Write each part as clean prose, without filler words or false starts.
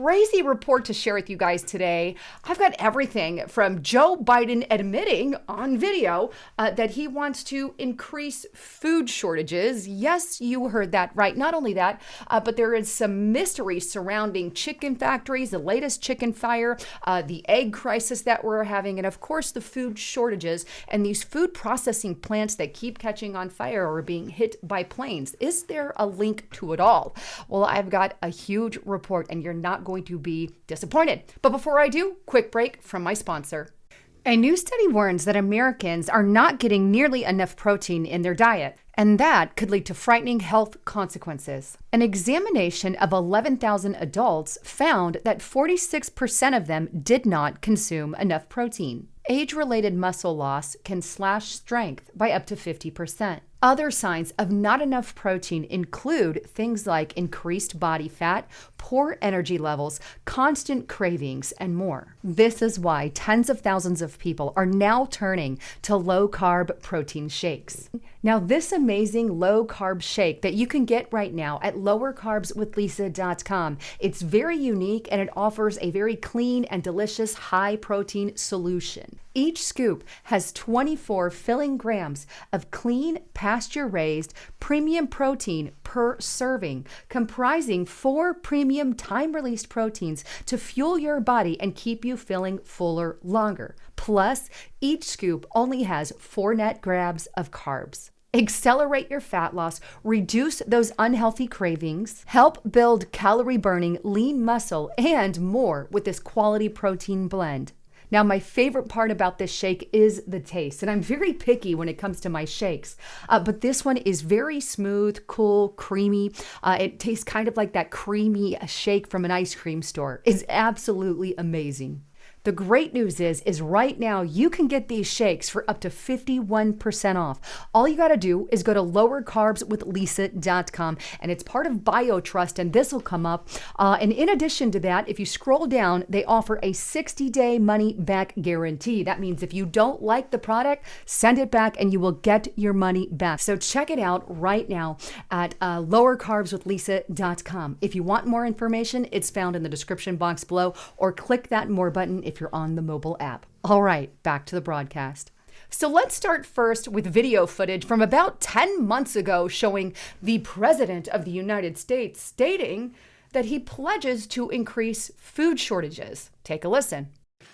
crazy report to share with you guys today. I've got everything from Joe Biden admitting on video that he wants to increase food shortages. Yes, you heard that right. Not only that, but there is some mystery surrounding chicken factories, the latest chicken fire, the egg crisis that we're having, and of course the food shortages and these food processing plants that keep catching on fire or being hit by planes. Is there a link to it all? Well, I've got a huge report and you're not going to be disappointed. But before I do, quick break from my sponsor. A new study warns that Americans are not getting nearly enough protein in their diet, and that could lead to frightening health consequences. An examination of 11,000 adults found that 46% of them did not consume enough protein. Age-related muscle loss can slash strength by up to 50%. Other signs of not enough protein include things like increased body fat, poor energy levels, constant cravings, and more. This is why tens of thousands of people are now turning to low-carb protein shakes. Now, this amazing low-carb shake that you can get right now at lowercarbswithlisa.com, it's very unique and it offers a very clean and delicious high-protein solution. Each scoop has 24 filling grams of clean, pasture-raised, premium protein per serving, comprising 4 premium time-released proteins to fuel your body and keep you feeling fuller longer. Plus, each scoop only has 4 net grams of carbs. Accelerate your fat loss, reduce those unhealthy cravings, help build calorie-burning lean muscle, and more with this quality protein blend. Now, my favorite part about this shake is the taste, and I'm very picky when it comes to my shakes, but this one is very smooth, cool, creamy. It tastes kind of like that creamy shake from an ice cream store. It's absolutely amazing. The great news is right now you can get these shakes for up to 51% off. All you got to do is go to lowercarbswithlisa.com, and it's part of BioTrust, and this will come up. And in addition to that, if you scroll down, they offer a 60-day money-back guarantee. That means if you don't like the product, send it back and you will get your money back. So check it out right now at lowercarbswithlisa.com. If you want more information, it's found in the description box below, or click that more button if you're on the mobile app. All right, back to the broadcast. So let's start first with video footage from about 10 months ago showing the President of the United States stating that he pledges to increase food shortages. Take a listen.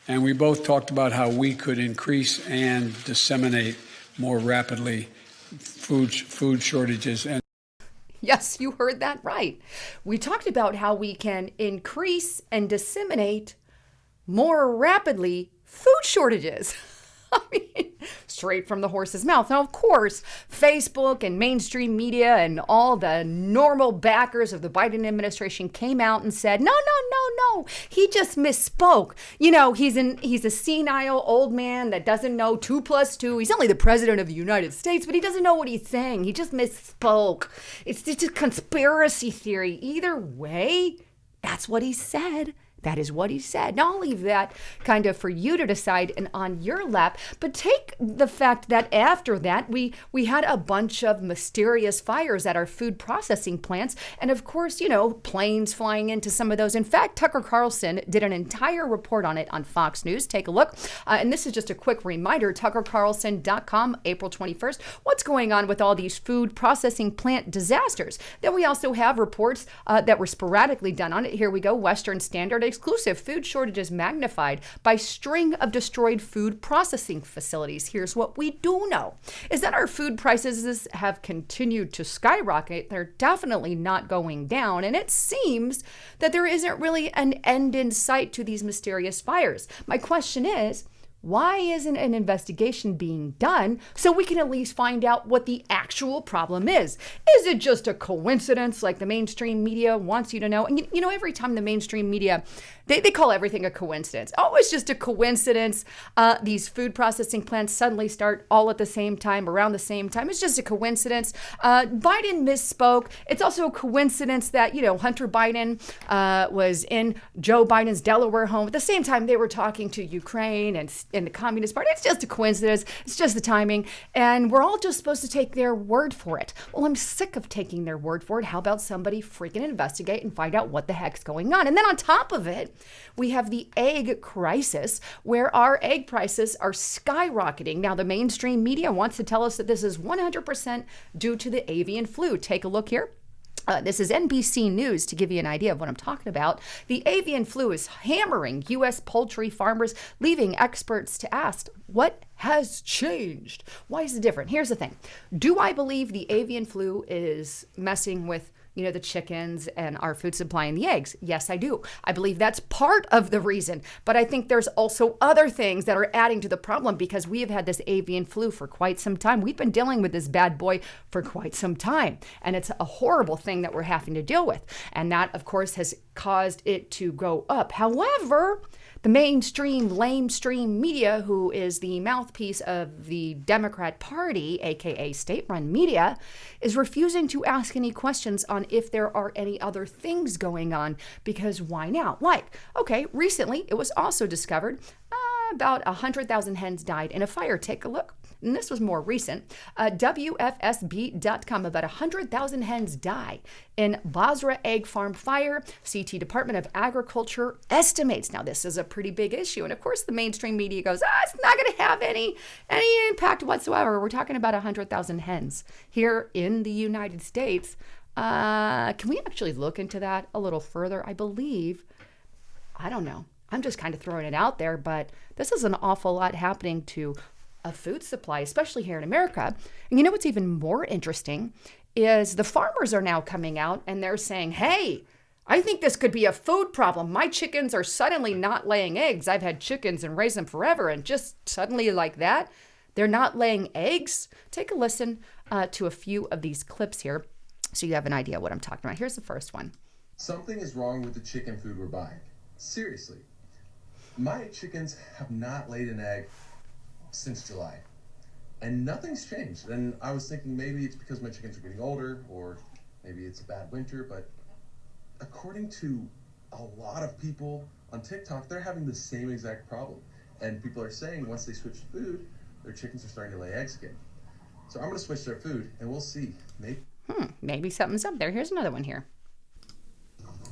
And we both talked about how we could increase and disseminate more rapidly food shortages. And yes, you heard that right. We talked about how we can increase and disseminate more rapidly food shortages. I mean, straight from the horse's mouth. Now, of course, Facebook and mainstream media and all the normal backers of the Biden administration came out and said, no, he just misspoke. You know, he's a senile old man that doesn't know 2 + 2. He's only the president of the United States, but he doesn't know what he's saying. He just misspoke. It's just a conspiracy theory. Either way, that's what he said. That is what he said. Now, I'll leave that kind of for you to decide and on your lap, but take the fact that after that, we had a bunch of mysterious fires at our food processing plants. And of course, you know, planes flying into some of those. In fact, Tucker Carlson did an entire report on it on Fox News. Take a look. And this is just a quick reminder, tuckercarlson.com, April 21st. What's going on with all these food processing plant disasters? Then we also have reports that were sporadically done on it. Here we go, Western Standard exclusive: food shortages magnified by string of destroyed food processing facilities. Here's what we do know is that our food prices have continued to skyrocket. They're definitely not going down, and it seems that there isn't really an end in sight to these mysterious fires. My question is, why isn't an investigation being done so we can at least find out what the actual problem is? Is it just a coincidence like the mainstream media wants you to know? And you know, every time the mainstream media, they call everything a coincidence. Oh, it's just a coincidence. These food processing plants suddenly start all at the same time, around the same time. It's just a coincidence. Biden misspoke. It's also a coincidence that, you know, Hunter Biden was in Joe Biden's Delaware home at the same time they were talking to Ukraine and in the Communist Party. It's just a coincidence. It's just the timing. And we're all just supposed to take their word for it. Well, I'm sick of taking their word for it. How about somebody freaking investigate and find out what the heck's going on? And then on top of it, we have the egg crisis, where our egg prices are skyrocketing. Now, the mainstream media wants to tell us that this is 100% due to the avian flu. Take a look here. This is NBC News to give you an idea of what I'm talking about. The avian flu is hammering U.S. poultry farmers, leaving experts to ask, what has changed? Why is it different? Here's the thing. Do I believe the avian flu is messing with the chickens and our food supply and the eggs? Yes, I do. I believe that's part of the reason. But I think there's also other things that are adding to the problem, because we have had this avian flu for quite some time. We've been dealing with this bad boy for quite some time. And it's a horrible thing that we're having to deal with. And that, of course, has caused it to go up. However, the mainstream, lamestream media, who is the mouthpiece of the Democrat Party, aka state-run media, is refusing to ask any questions on if there are any other things going on, because why now? Like, okay, recently it was also discovered about 100,000 hens died in a fire. Take a look. And this was more recent. WFSB.com, about 100,000 hens die in Basra egg farm fire. CT Department of Agriculture estimates. Now, this is a pretty big issue. And of course, the mainstream media goes, it's not going to have any impact whatsoever. We're talking about 100,000 hens here in the United States. Can we actually look into that a little further? I believe, I don't know. I'm just kind of throwing it out there, but this is an awful lot happening to a food supply, especially here in America. And you know what's even more interesting is the farmers are now coming out and they're saying, hey, I think this could be a food problem. My chickens are suddenly not laying eggs. I've had chickens and raised them forever, and just suddenly like that, they're not laying eggs. Take a listen to a few of these clips here so you have an idea what I'm talking about. Here's the first one. Something is wrong with the chicken food we're buying. Seriously. My chickens have not laid an egg since July, and nothing's changed. And I was thinking maybe it's because my chickens are getting older, or maybe it's a bad winter, but according to a lot of people on TikTok, they're having the same exact problem. And people are saying once they switch food, their chickens are starting to lay eggs again. So I'm going to switch their food, and we'll see. Maybe something's up there. Here's another one here.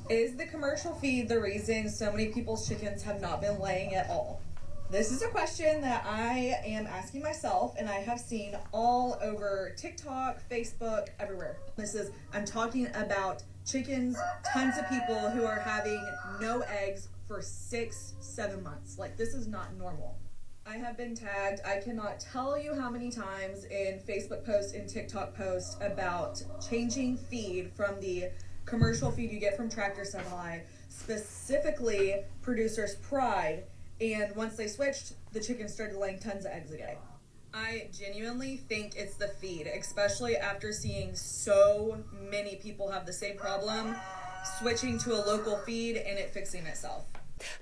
Is the commercial feed the reason so many people's chickens have not been laying at all? This is a question that I am asking myself, and I have seen all over TikTok, Facebook, everywhere. I'm talking about chickens, tons of people who are having no eggs for 6-7 months. Like, this is not normal. I have been tagged, I cannot tell you how many times, in Facebook posts and TikTok posts about changing feed from the commercial feed you get from Tractor Supply, specifically Producer's Pride. And once they switched, the chickens started laying tons of eggs again. I genuinely think it's the feed, especially after seeing so many people have the same problem, switching to a local feed and it fixing itself.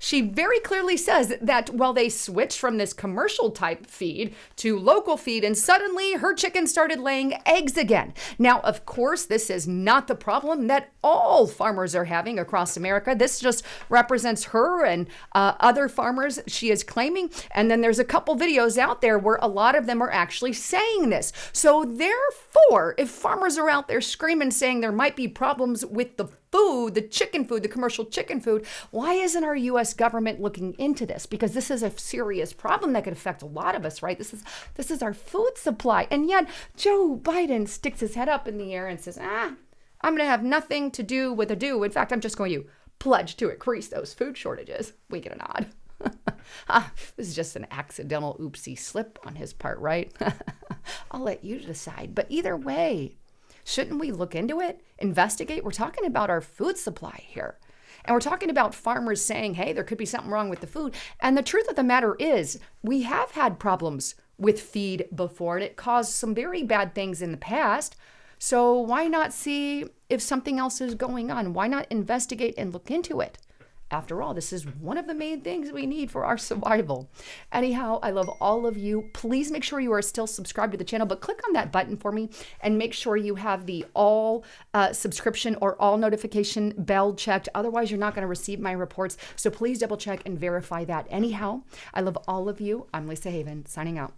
She very clearly says that while they switched from this commercial type feed to local feed, and suddenly her chicken started laying eggs again. Now, of course, this is not the problem that all farmers are having across America. This just represents her and other farmers, she is claiming. And then there's a couple videos out there where a lot of them are actually saying this. So therefore, if farmers are out there screaming, saying there might be problems with the food, the chicken food, the commercial chicken food, why isn't our U.S. government looking into this? Because this is a serious problem that could affect a lot of us, right? This is our food supply. And yet Joe Biden sticks his head up in the air and says, I'm going to have nothing to do with a do. In fact, I'm just going to pledge to increase those food shortages. We get a nod. This is just an accidental oopsie slip on his part, right? I'll let you decide. But either way, shouldn't we look into it, investigate? We're talking about our food supply here. And we're talking about farmers saying, hey, there could be something wrong with the food. And the truth of the matter is, we have had problems with feed before, and it caused some very bad things in the past. So why not see if something else is going on? Why not investigate and look into it? After all, this is one of the main things we need for our survival. Anyhow, I love all of you. Please make sure you are still subscribed to the channel, but click on that button for me and make sure you have the all subscription or all notification bell checked. Otherwise, you're not going to receive my reports. So please double check and verify that. Anyhow, I love all of you. I'm Lisa Haven, signing out.